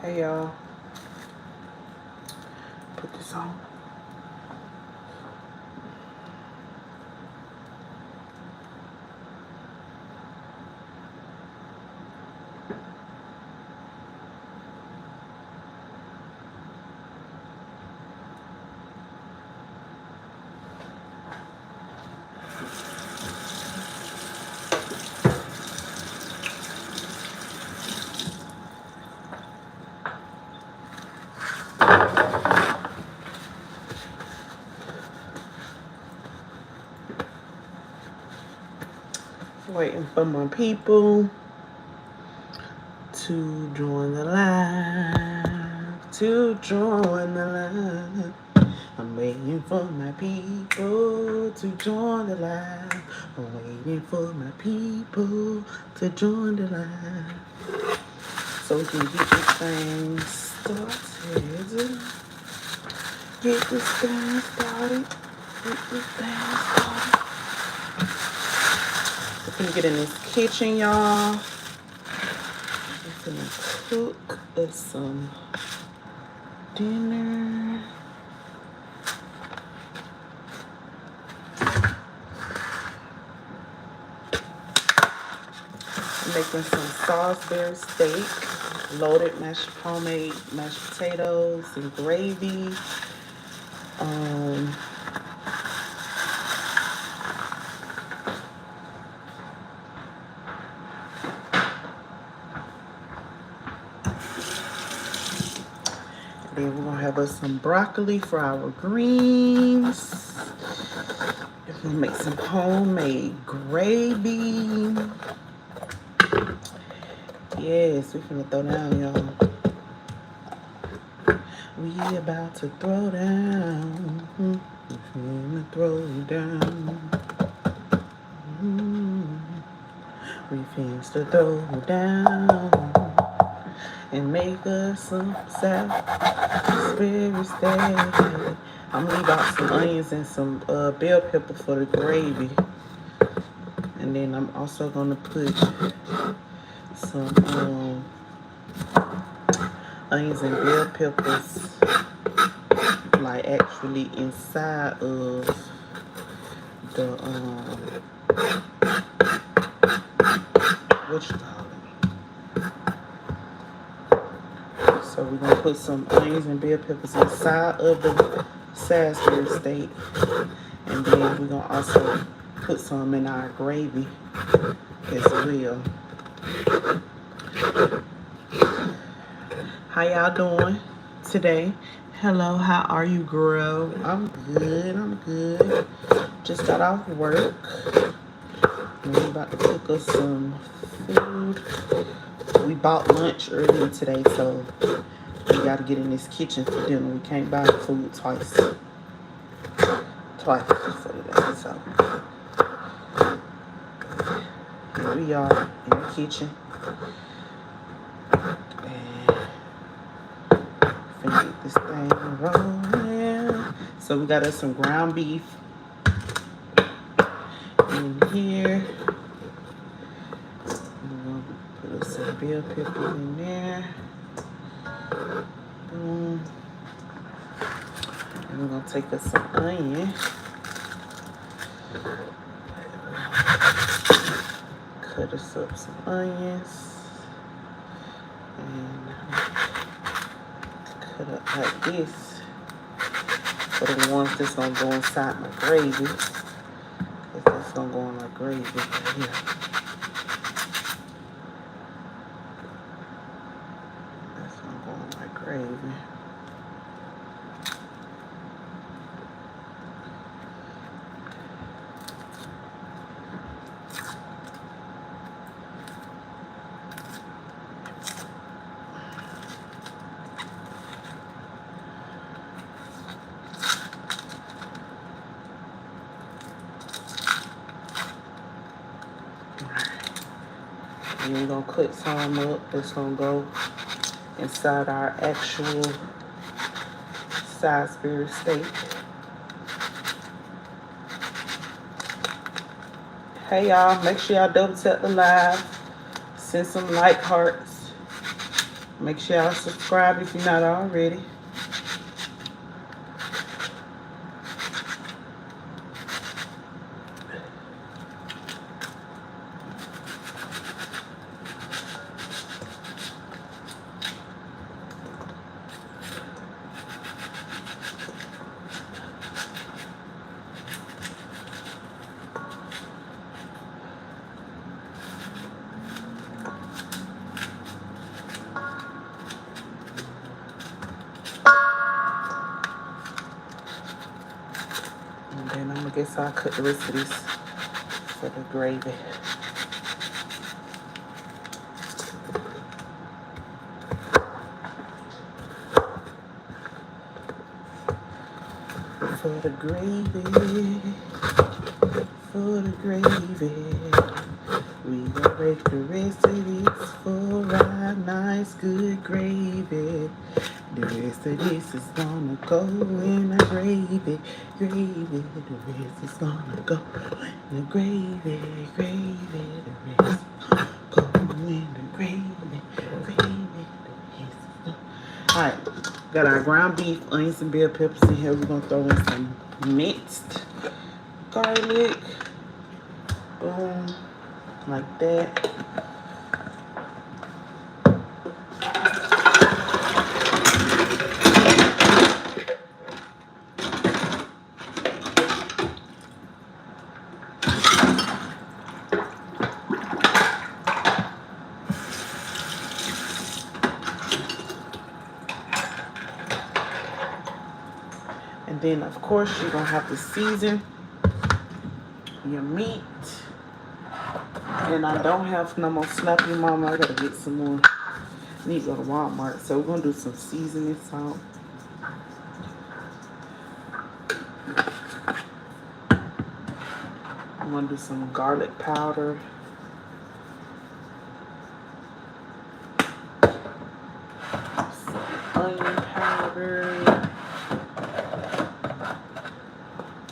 Hey y'all, put this on. Waiting for my people to join the live, to join the live. I'm waiting for my people to join the live. I'm waiting for my people to join the live. So we can get this thing started. Get this thing started. Get this thing started. We're gonna get in this kitchen, y'all. We're gonna cook us some dinner. I'm making some Salsbury steak, loaded homemade mashed potatoes and gravy. Then we're gonna have us some broccoli for our greens. We're gonna make some homemade gravy. Yes, we're gonna throw down, y'all. We about to throw down. We're gonna throw down. We finna to throw down and make us some Salsbury steak. I'm gonna leave out some onions and some bell pepper for the gravy. And then I'm also gonna put some onions and bell peppers like actually inside of the what you call it. So we're gonna put some onions and bell peppers inside of the Salsbury steak, and then we're gonna also put some in our gravy as well. How y'all doing today? Hello, how are you, girl? I'm good, I'm good. Just got off work. We're about to cook us some food. We bought lunch earlier today, so we gotta get in this kitchen for dinner. We can't buy food twice for today, so here we are in the kitchen. Get this thing rolling. So we got us some ground beef in here. We're gonna put us some bell peppers in there. And we're gonna take us some onion. Cut us up some onions. And cut up like this for the ones that's gonna go inside my gravy. Cause that's gonna go in my gravy right here. That's gonna go in my gravy. And we're gonna cut some up that's gonna go inside our actual Salsbury steak. Hey y'all, make sure y'all double tap the live. Send some like hearts. Make sure y'all subscribe if you're not already. And then I guess I'll cut the rest of this for the gravy. For the gravy, for the gravy, we gonna break the rest of this for our nice good gravy. The rest of this is gonna go in the gravy, gravy. The rest is gonna go in the gravy, gravy. The rest go in the gravy, gravy. Alright, got our ground beef, onions, and bell peppers in here. We're gonna throw in some minced garlic. Boom, like that. And then, of course, you're going to have to season your meat. And I don't have no more Snappy Mama. I got to get some more. I need to go to Walmart. So we're going to do some seasoning salt. I'm going to do some garlic powder. Some onion powder.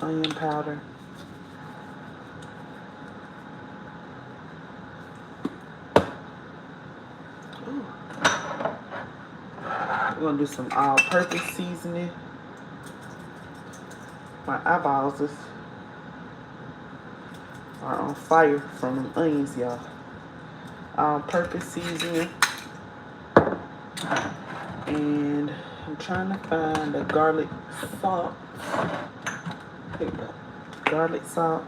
Onion powder. Ooh. We're going to do some all-purpose seasoning. My eyeballs are on fire from them onions, y'all. All-purpose seasoning. And I'm trying to find the garlic salt. Here we go. Garlic salt.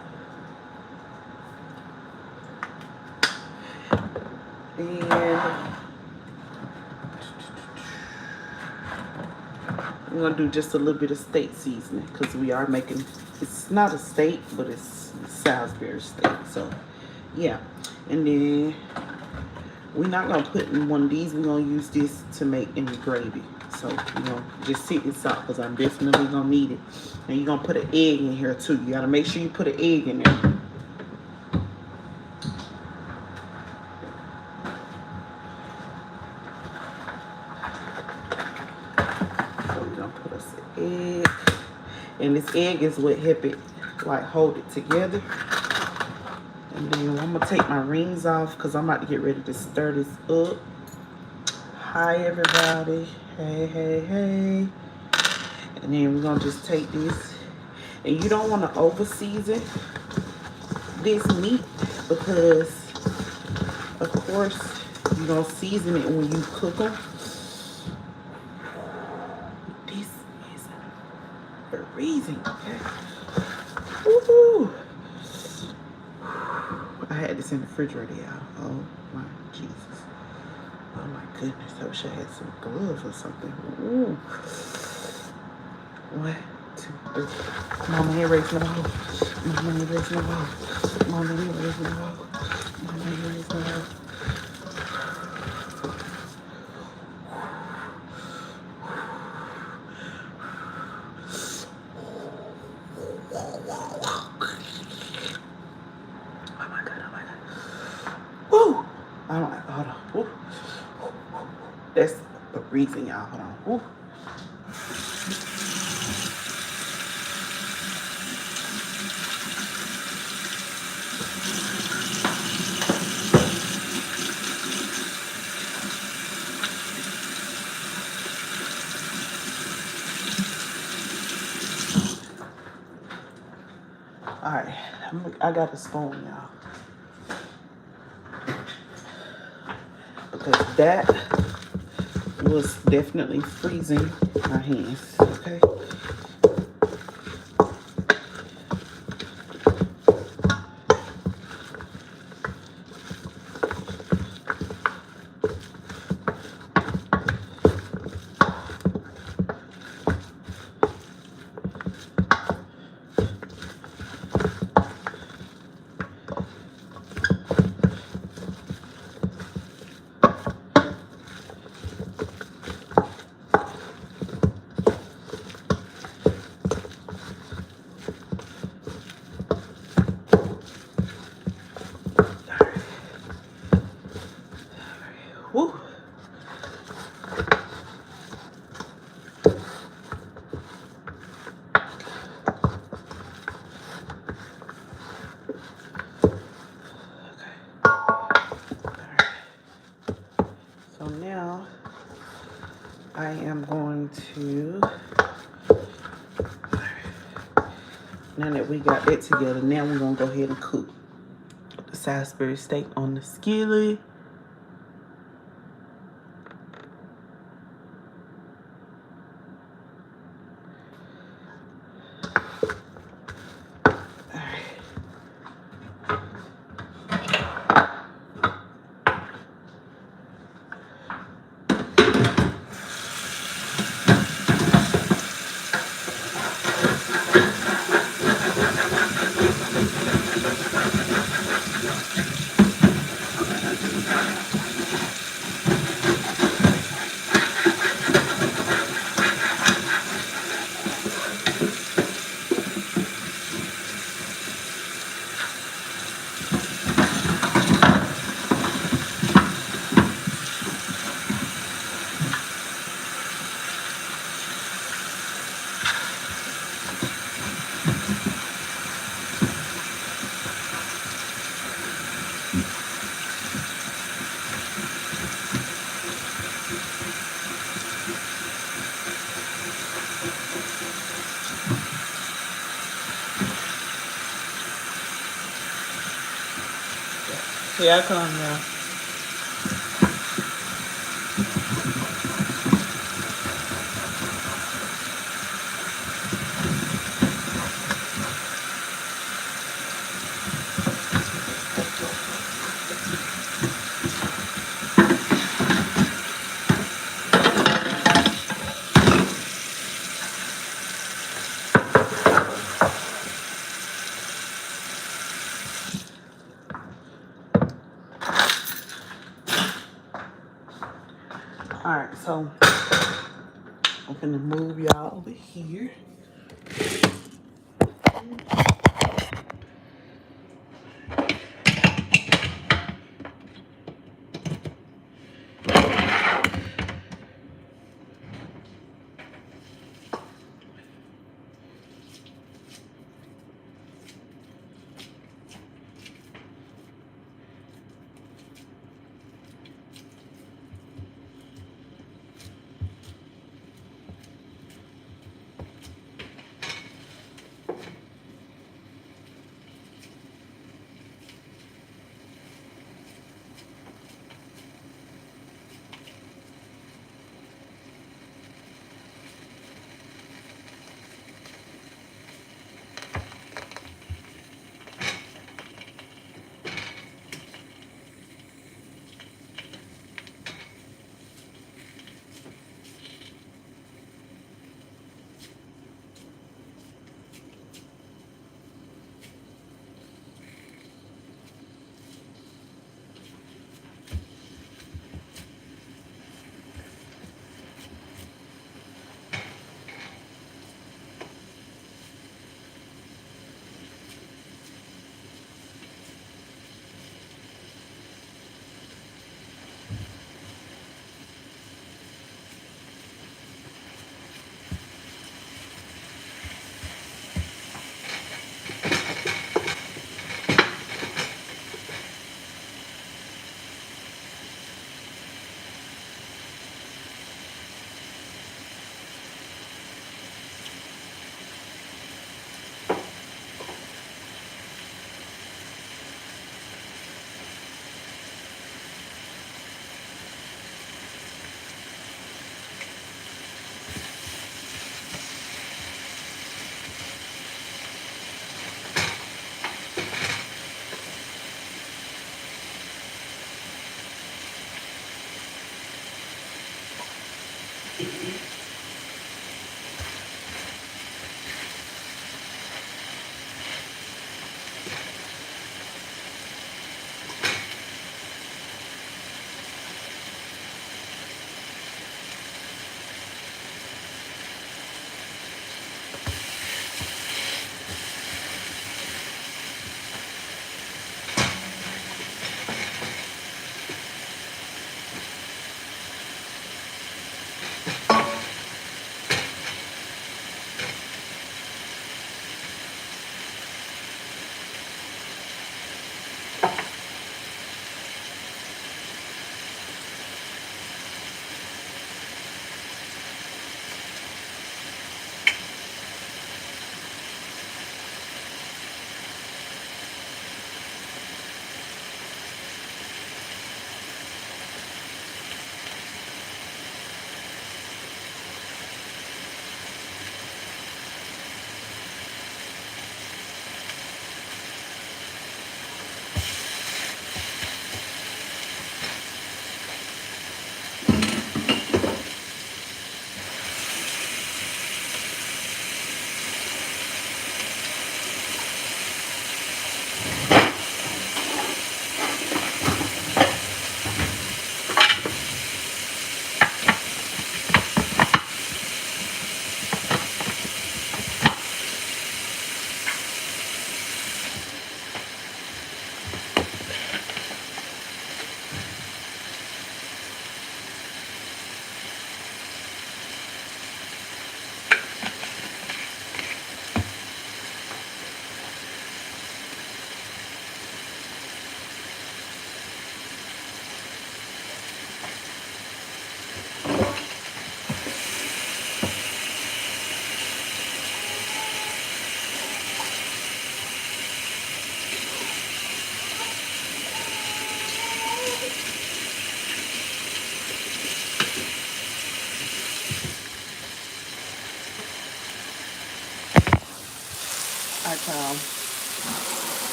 And I'm going to do just a little bit of steak seasoning because we are making, it's not a steak, but it's Salsbury steak. So, yeah. And then we're not going to put in one of these. We're going to use this to make in the gravy. So, you know, just sit this out because I'm definitely going to need it. And you're going to put an egg in here too. You got to make sure you put an egg in there. Egg, and this egg is what help it like hold it together. And then I'm gonna take my rings off because I'm about to get ready to stir this up. Hi everybody, hey. And then we're gonna just take this, and you don't want to over season this meat because of course you're gonna season it when you cook them. Freezing, okay. Woohoo! I had this in the refrigerator, y'all. Oh my Jesus. Oh my goodness. I wish I had some gloves or something. Ooh. 1, 2, 3. Mama ain't raising the hole. Mama ain't raising the hole. Mama ain't raising the hole. Mama ain't raising the hole. Hold on. Woo. That's the reason, y'all. Hold on. Woo. I got a spoon, y'all. Because that was definitely freezing my hands. Okay. Woo. So now I am going to, now that we got that together, now we're going to go ahead and cook the Salisbury steak on the skillet. Here I come now. Alright, so I'm gonna move y'all over here.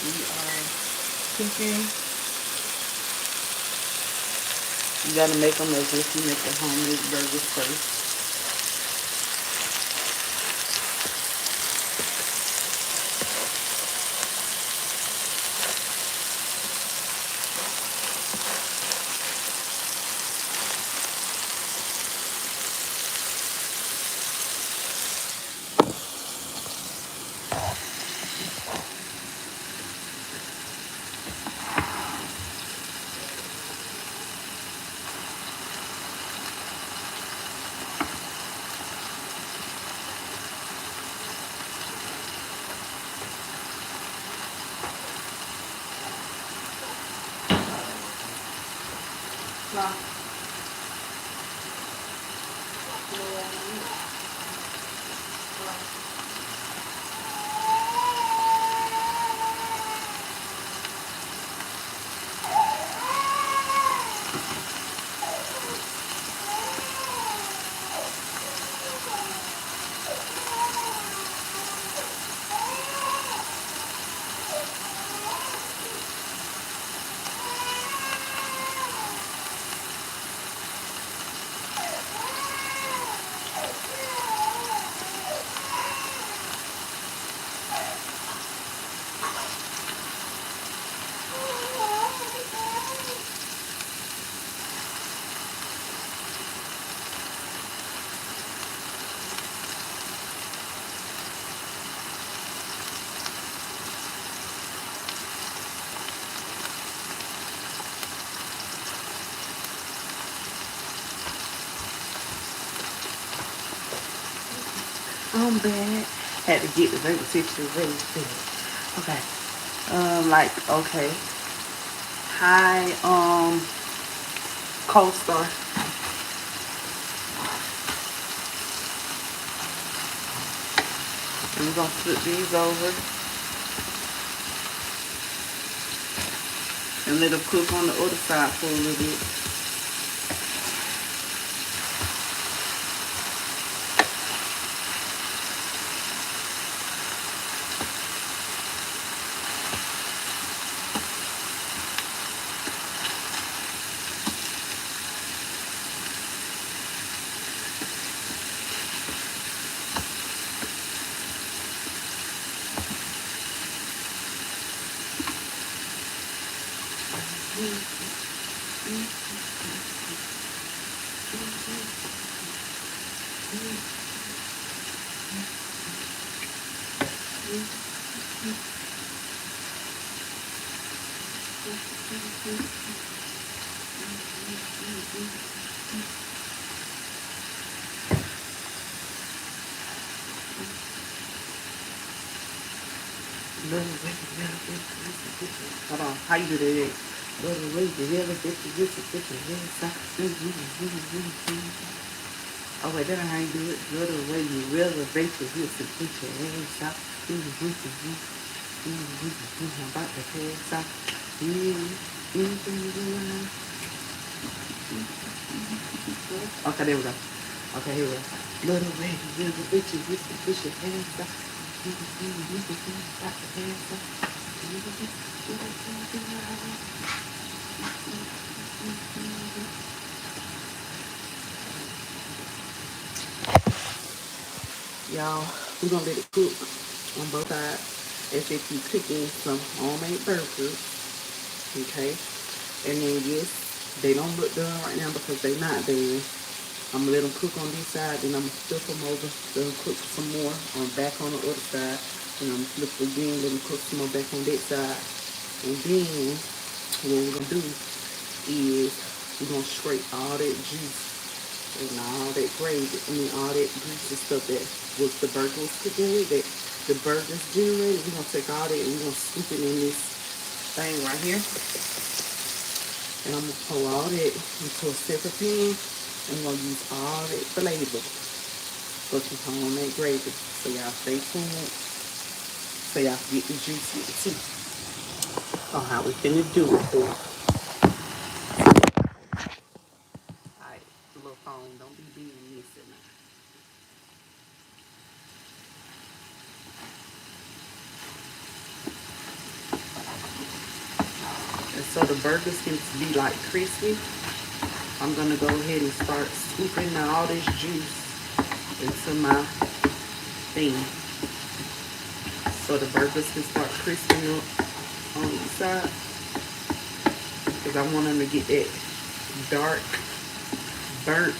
We are cooking. You gotta make them as if you make a homemade burgers first. I'm back. Had to get the baby situation ready. Okay. Okay. Hi, co-star. And we're gonna flip these over and let them cook on the other side for a little bit. Hold on, how you do that? Oh wait, that ain't how you do it. Go the way you reservate your hips and put your ass out. I'm about to pass out. Okay, there we go. Okay, here we go. Little way you reservate your hips and put your ass out. About to pass out. Y'all, we're gonna let it cook on both sides as if you cooking some homemade burgers. Okay, and then yes, they don't look done right now because they not done. I'm gonna let them cook on this side, then I'm gonna flip them over, let them cook some more on back on the other side, and I'm gonna flip again, let them cook some more back on that side. And then what we're gonna do is we're gonna scrape all that juice and all that gravy, all that greasy stuff that was the burger was cooking with, that the burger's generated. We're gonna take all that and we're gonna scoop it in this thing right here. And I'm gonna pour all that into a separate pan. I'm gonna use all that flavor for some homemade gravy. So y'all stay tuned. So y'all can get the juice with the tea. On how we finna do it. Alright, little phone, don't be being missing now. And so the burgers can be like crispy, I'm gonna go ahead and start scooping all this juice into my thing. So the burgers can start crisping up on each side. Because I want them to get that dark, burnt,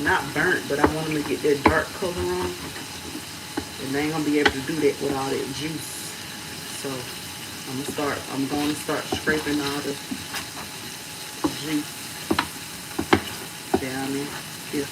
not burnt, but I want them to get that dark color on. And they ain't gonna be able to do that with all that juice. So I'm going to start scraping all the juice down in here.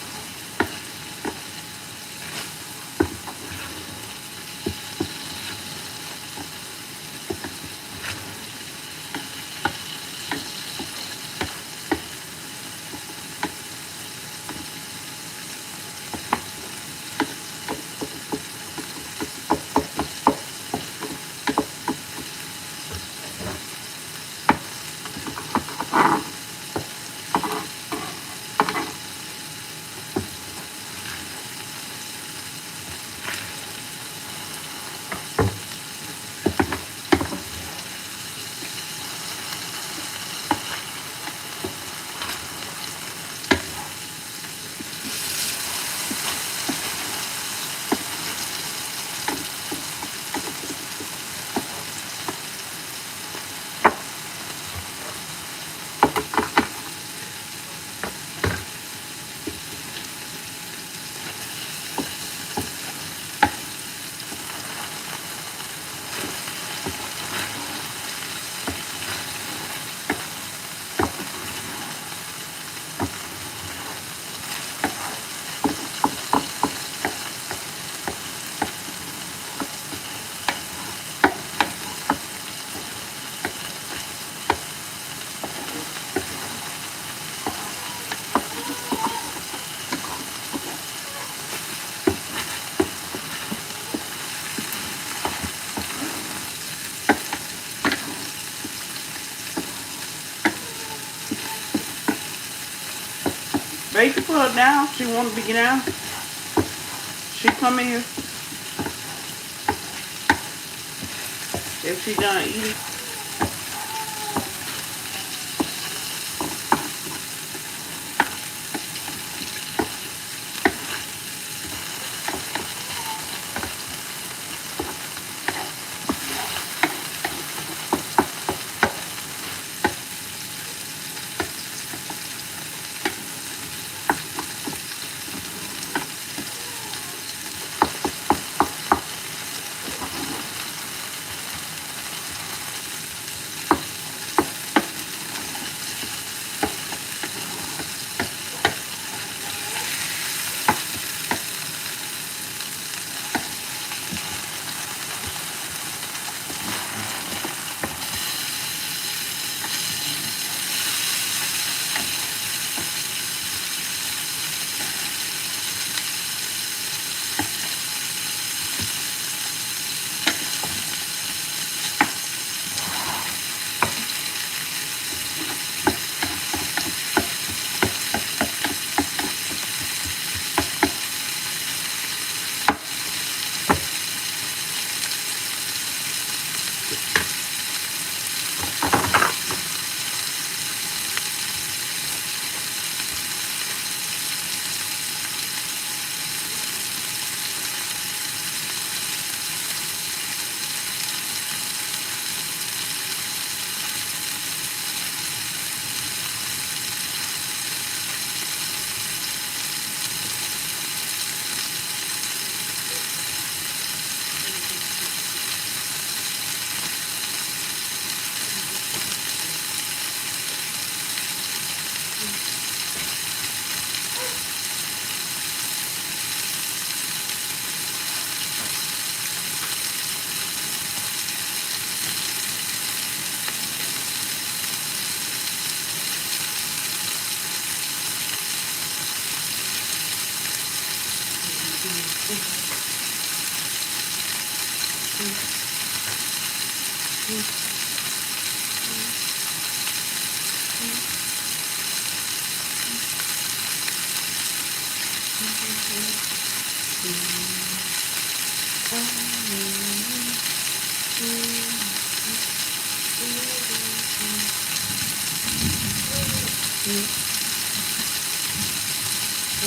Wait for her now. She want to be down. She come in here. If she done eating.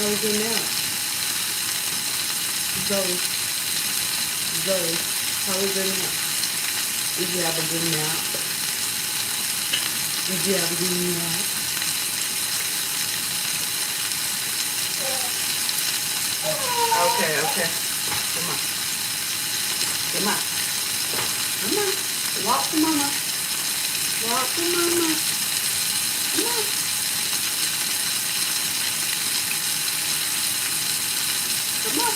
How was your nap? Zoe, Zoe, how was your nap? Did you have a good nap? Did you have a good nap? Okay, okay. Come on. Come on. Come on. Walk to mama. Walk to mama. Come on. Come on.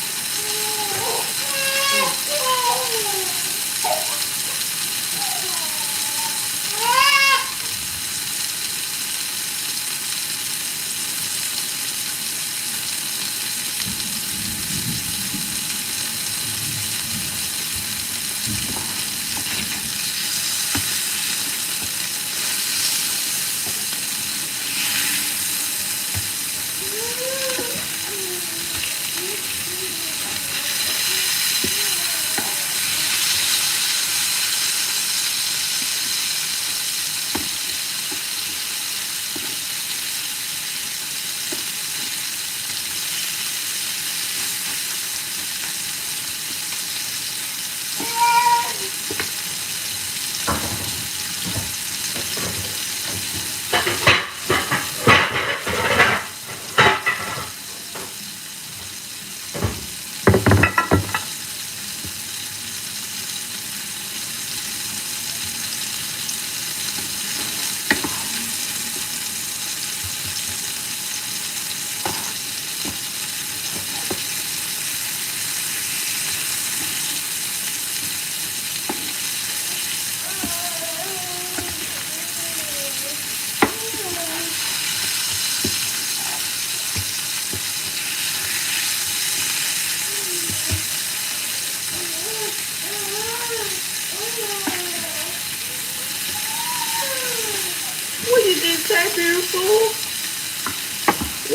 What you just say, beautiful?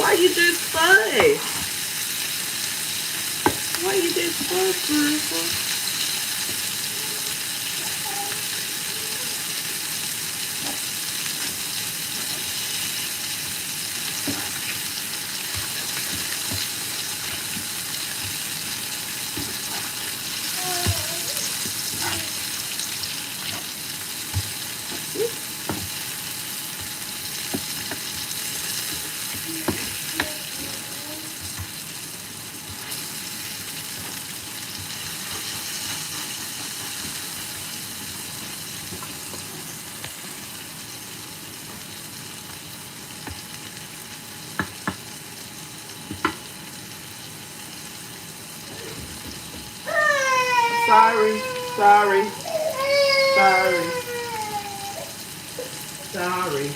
Why you just say? Why you just say, beautiful? Sorry, sorry, sorry, sorry.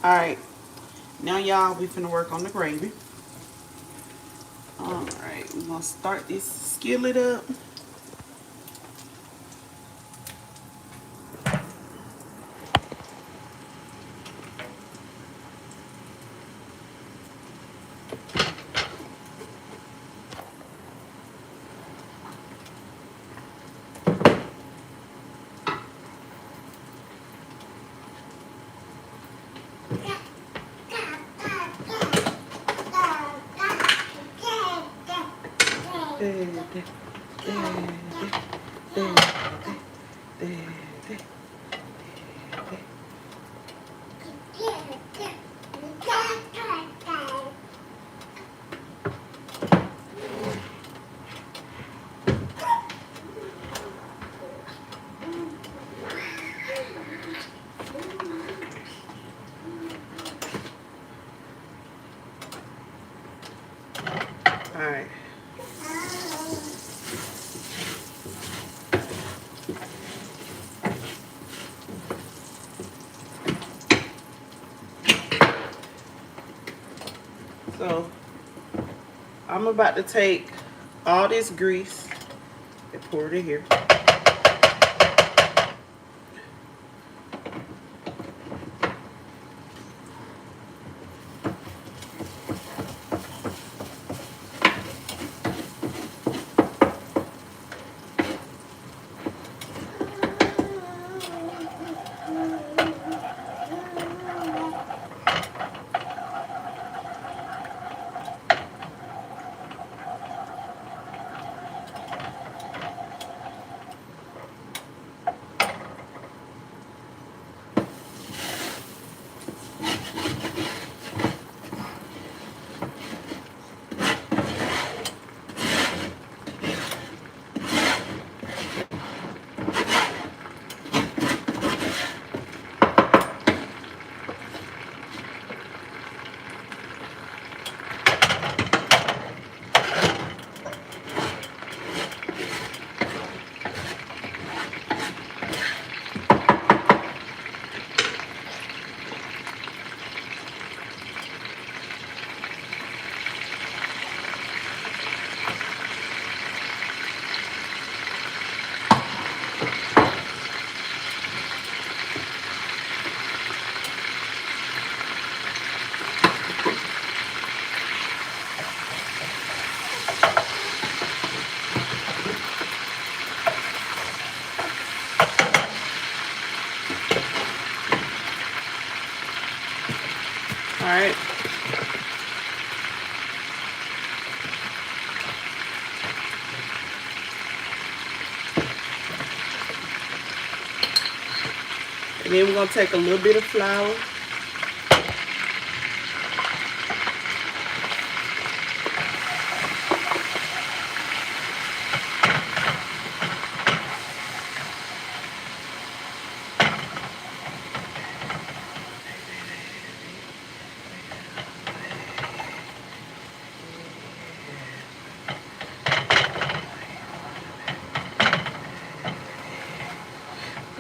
Alright, now y'all, we finna work on the gravy. Alright, we're gonna start this skillet up. Alright. So I'm about to take all this grease and pour it in here. Alright. And then we're going to take a little bit of flour.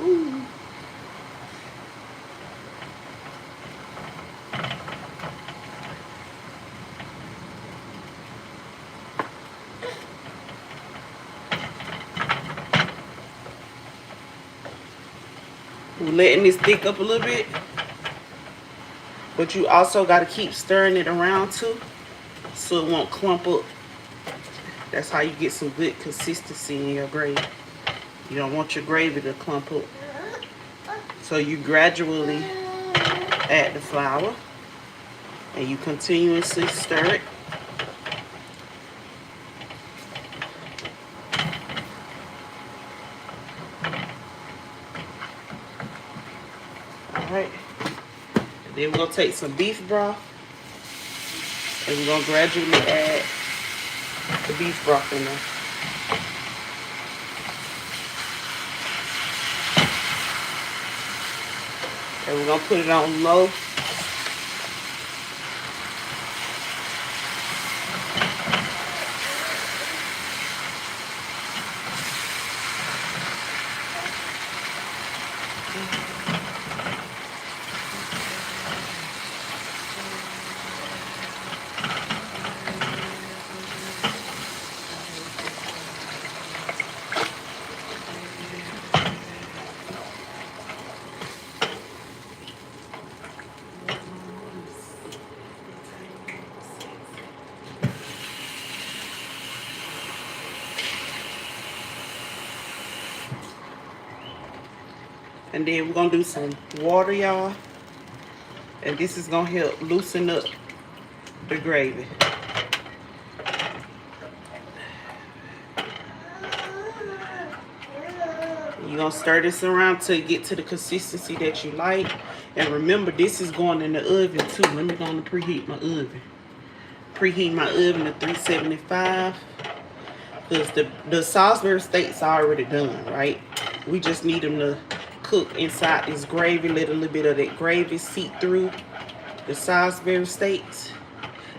Ooh. We're letting this thick up a little bit, but you also got to keep stirring it around too, so it won't clump up. That's how you get some good consistency in your gravy. You don't want your gravy to clump up. So you gradually add the flour and you continuously stir it. Alright. Then we're going to take some beef broth and we're going to gradually add the beef broth in there. And we're going to put it on low. And then we're gonna do some water, y'all. And this is gonna help loosen up the gravy. You're gonna stir this around till you get to the consistency that you like. And remember, this is going in the oven too. Let me go on and preheat my oven. Preheat my oven to 375. Because the Salsbury steaks are already done, right? We just need them to cook inside this gravy. Let a little bit of that gravy seep through the Salsbury steaks.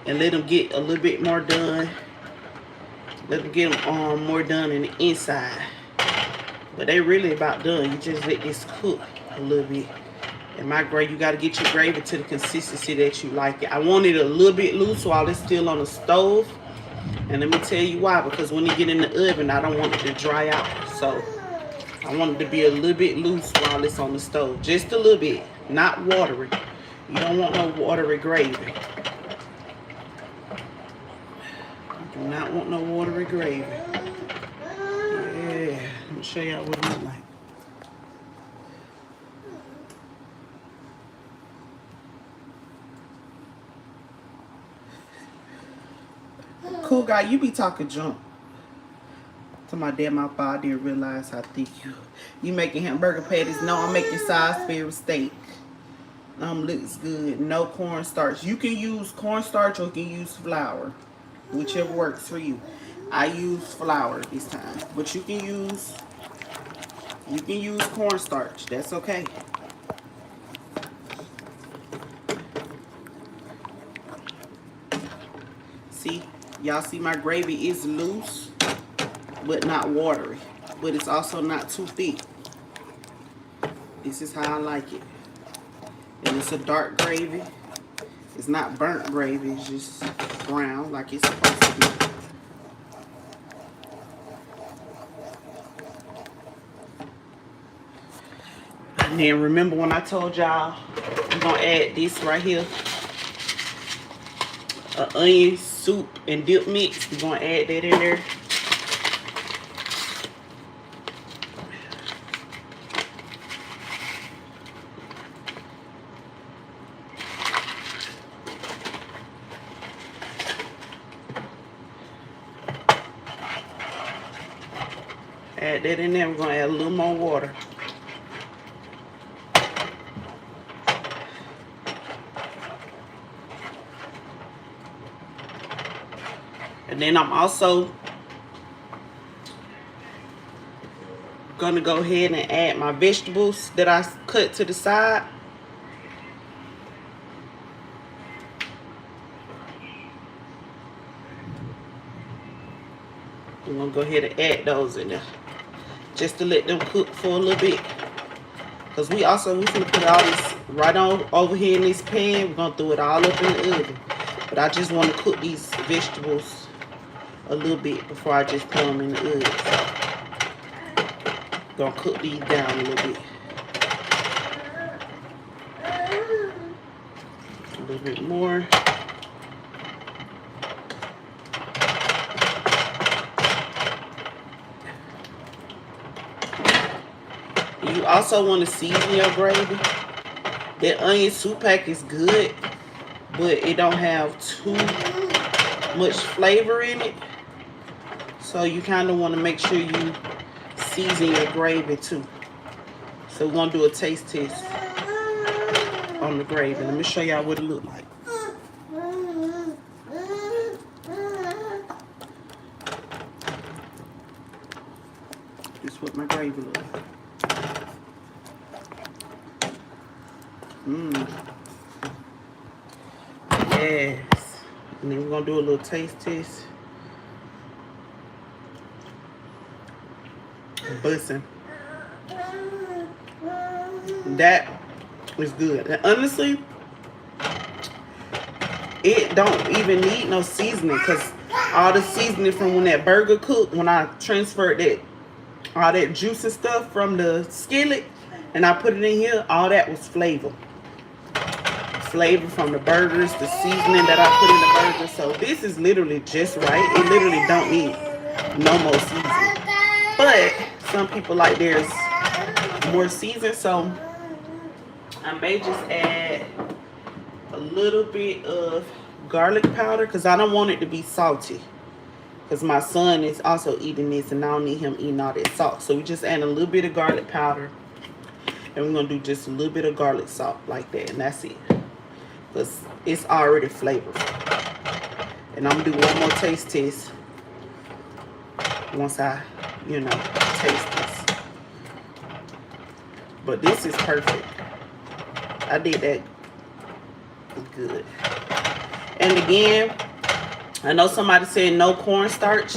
And let them get a little bit more done. Let them get them more done in the inside. But they really about done. You just let this cook a little bit. And my gravy, you got to get your gravy to the consistency that you like it. I want it a little bit loose while it's still on the stove. And let me tell you why. Because when you get in the oven, I don't want it to dry out. So I want it to be a little bit loose while it's on the stove. Just a little bit. Not watery. You don't want no watery gravy. You do not want no watery gravy. Yeah. Let me show y'all what it looks like. Cool guy, you be talking junk. To my dad, my father didn't realize how thick you making hamburger patties. No, I'm making Salsbury steak. Looks good. No cornstarch. You can use cornstarch or you can use flour, whichever works for you. I use flour this time, but you can use cornstarch. That's okay. See, y'all see my gravy is loose, but not watery. But it's also not too thick. This is how I like it. And it's a dark gravy. It's not burnt gravy. It's just brown like it's supposed to be. And then remember when I told y'all I'm going to add this right here. Onion soup and dip mix. We're going to add that in there. Add that in there. We're going to add a little more water. And then I'm also going to go ahead and add my vegetables that I cut to the side. I'm going to go ahead and add those in there. Just to let them cook for a little bit. Because we're going to put all this right on over here in this pan. We're going to throw it all up in the oven. But I just want to cook these vegetables a little bit before I just put them in the oven. So, gonna cook these down a little bit. A little bit more. You also want to season your gravy. That onion soup pack is good, but it don't have too much flavor in it. So you kind of want to make sure you season your gravy too. So we're going to do a taste test on the gravy. Let me show y'all what it looks like. This is what my gravy looks like. Yes. And then we're going to do a little taste test. Bussin'. That is good. And honestly, it don't even need no seasoning, because all the seasoning from when that burger cooked, when I transferred that all that juice and stuff from the skillet and I put it in here, all that was flavor. Flavor from the burgers, the seasoning that I put in the burger. So this is literally just right. It literally don't need no more seasoning. But some people like theirs more season, so I may just add a little bit of garlic powder because I don't want it to be salty. Because my son is also eating this and I don't need him eating all that salt. So we just add a little bit of garlic powder. And we're going to do just a little bit of garlic salt like that. And that's it. Because it's already flavorful. And I'm going to do one more taste test. Once I, taste this. But this is perfect. I did that good. And again, I know somebody said no cornstarch.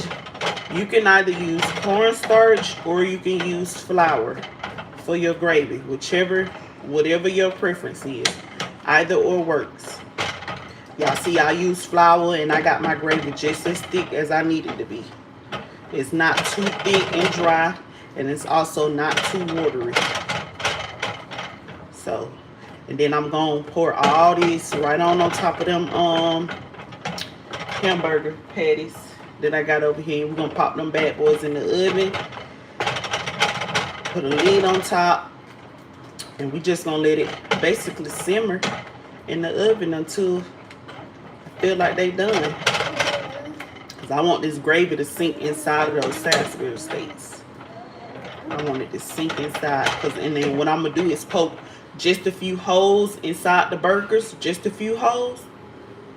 You can either use cornstarch or you can use flour for your gravy, whatever your preference is. Either or works. Y'all see I use flour and I got my gravy just as thick as I need it to be. It's not too thick and dry, and it's also not too watery. So, and then I'm going to pour all this right on top of them hamburger patties that I got over here. We're going to pop them bad boys in the oven. Put a lid on top. And we just going to let it basically simmer in the oven until I feel like they done. Because I want this gravy to sink inside of those Salsbury steaks. I want it to sink inside. And then what I'm going to do is poke just a few holes inside the burgers. Just a few holes.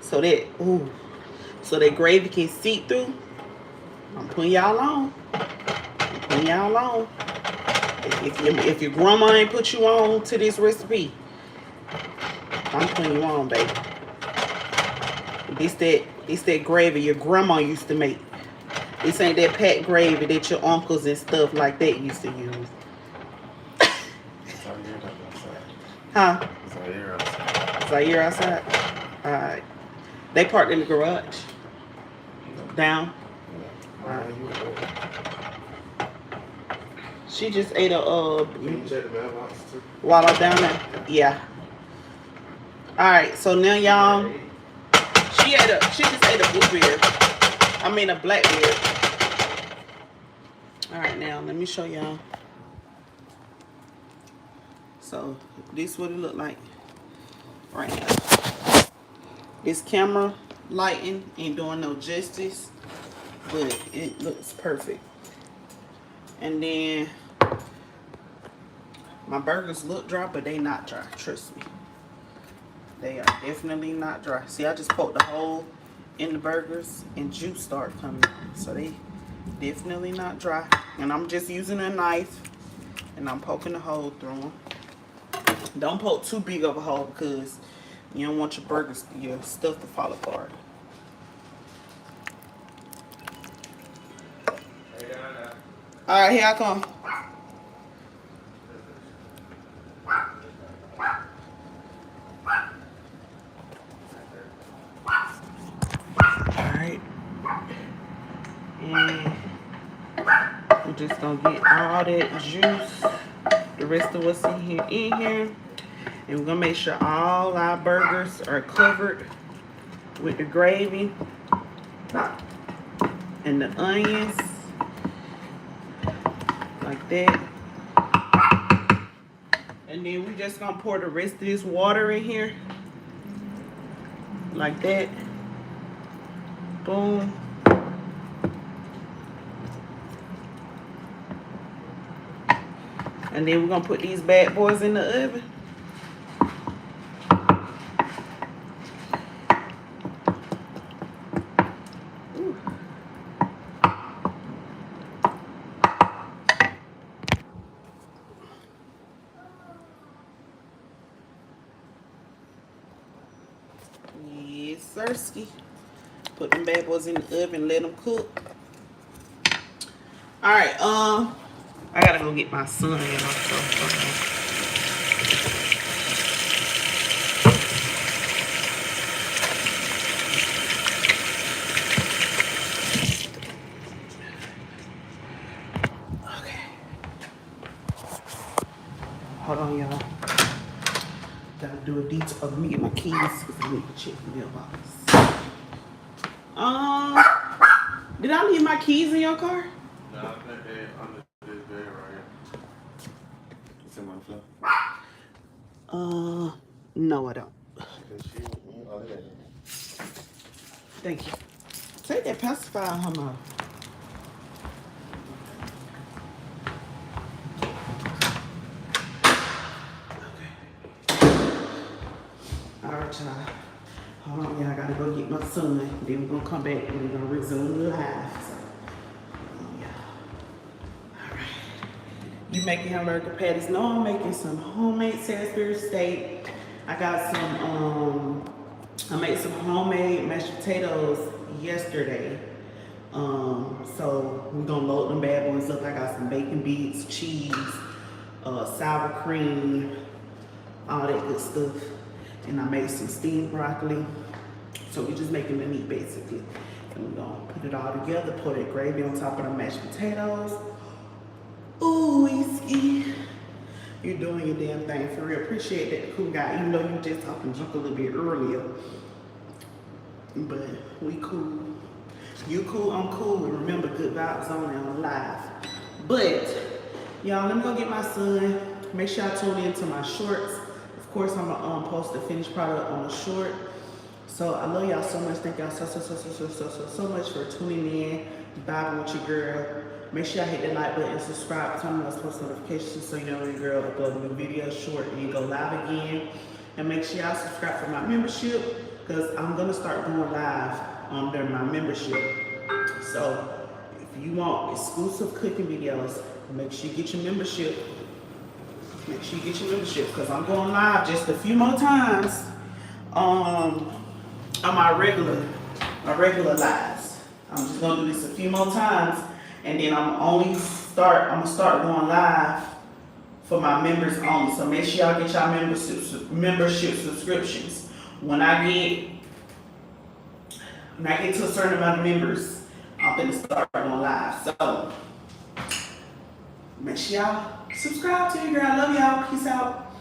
So that gravy can seep through. I'm putting y'all on. If your grandma ain't put you on to this recipe, I'm putting you on, baby. It's that gravy your grandma used to make. This ain't that pat gravy that your uncles and stuff like that used to use. Huh? Zaire outside? Alright. They parked in the garage. Down. Alright. She just ate a while I'm down there. Yeah. Alright, so now y'all, she just ate a blueberry. I mean a blackberry. Alright, now let me show y'all. So this is what it look like right now. This camera lighting ain't doing no justice, but it looks perfect. And then my burgers look dry, but they not dry. Trust me. They are definitely not dry. See, I just poked the hole in the burgers and juice started coming. So they definitely not dry. And I'm just using a knife and I'm poking the hole through them. Don't poke too big of a hole because you don't want your stuff to fall apart. Alright, here I come. Alright. And we're just gonna get all that juice, the rest of what's in here. And we're gonna make sure all our burgers are covered with the gravy and the onions. Like that. And then we just gonna pour the rest of this water in here. Like that. Boom. And then we're gonna put these bad boys in the oven. Sirski. Put them bad boys in the oven, let them cook. Alright, I gotta go get my son, Okay. Hold on, y'all. Gotta do a detour. Let me get my keys because I need to check the mailbox. Did I leave my keys in your car? No, I think they're under this bed right here. Some on the floor. No, I don't. Thank you. Take that pacifier out her mouth. All right, y'all. Hold on, y'all. I gotta go get my son. Then we're gonna come back and we're gonna resume the live. So, yeah. All right. You making hamburger patties? No, I'm making some homemade Salisbury steak. I got some. I made some homemade mashed potatoes yesterday. So we're gonna load them bad boys up. I got some bacon bits, cheese, sour cream, all that good stuff. And I made some steamed broccoli. So we're just making the meat basically. And we're gonna put it all together, pour that gravy on top of the mashed potatoes. Ooh, whiskey. You're doing your damn thing for real. Appreciate that, cool guy. Even though you just up and drunk a little bit earlier. But we cool. You cool, I'm cool. And remember, good vibes only on live. But y'all, let me go get my son. Make sure I tune in to my shorts. Of course, I'm gonna post the finished product on the short. So I love y'all so much. Thank y'all so much for tuning in, vibing with your girl. Make sure y'all hit that like button, subscribe, turn on those post notifications so you know when your girl upload a new video short and go live again. And make sure y'all subscribe for my membership because I'm gonna start going live during my membership. So if you want exclusive cooking videos, make sure you get your membership. Make sure you get your membership because I'm going live just a few more times on my regular lives. I'm just gonna do this a few more times, and then I'm gonna start going live for my members only. So make sure y'all get y'all membership subscriptions. When I get to a certain amount of members, I'm gonna start going live. So make sure y'all subscribe to your girl. I love y'all. Peace out.